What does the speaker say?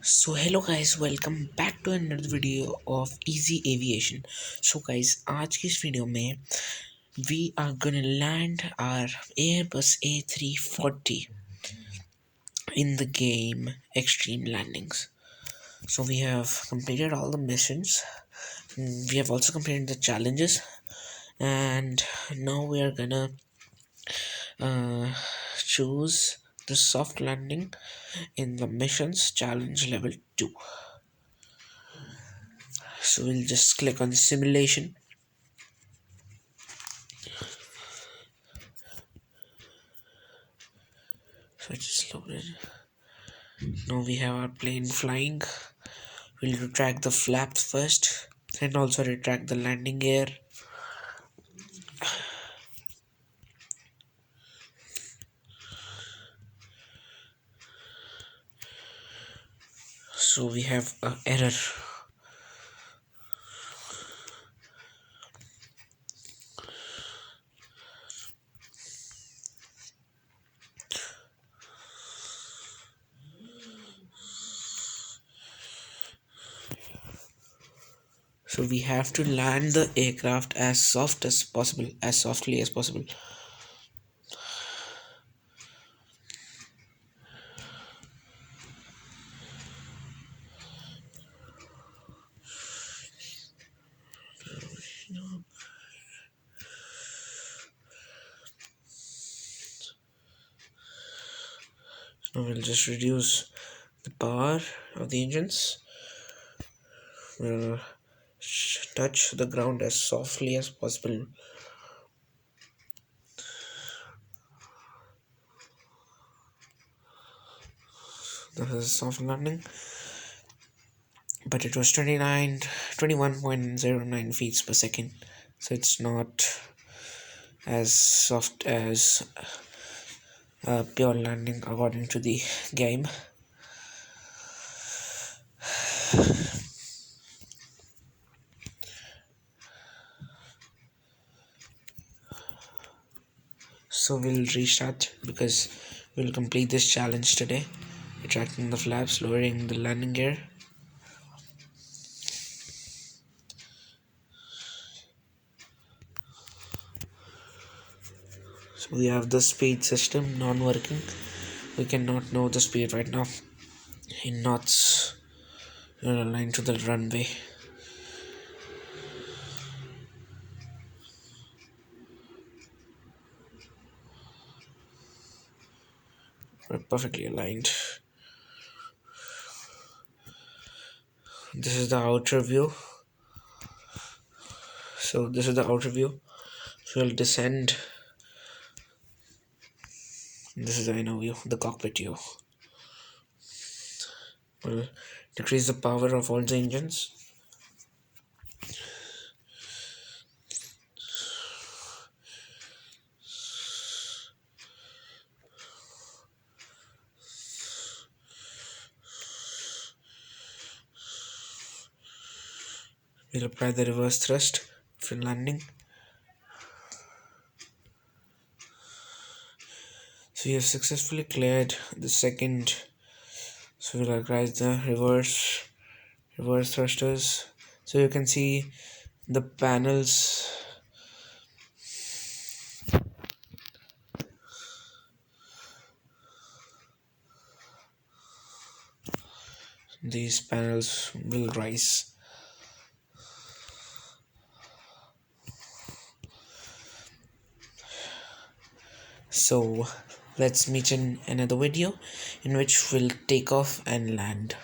So hello guys, welcome back to another video of Easy Aviation. So guys, आज की इस video में we are gonna land our Airbus A340 in the game Extreme Landings. So we have completed all the missions. We have also completed the challenges, and now we are gonna uh, choose the soft landing in the missions challenge level 2. So we'll just click on simulation. So I just loaded. Now we have our plane flying. We'll retract the flaps first and also retract the landing gear. So we have an error. So we have to land the aircraft as softly as possible. So we'll just reduce the power of the engines. We'll touch the ground as softly as possible. This is a soft landing, but it was 21.09 feet per second, so it's not as soft as pure landing according to the game. So we'll restart because we'll complete this challenge today, retracting the flaps, lowering the landing gear. So we have the speed system non-working. We cannot know the speed right now in knots. We're aligned to the runway. We're perfectly aligned. This is the outer view. So this is the outer view. So we'll descend. This is the inner view, the cockpit view. We'll decrease the power of all the engines. We'll apply the reverse thrust for landing. So we have successfully cleared the second. So we'll apply the reverse thrusters. So you can see the panels. These panels will rise. So let's meet in another video in which we'll take off and land.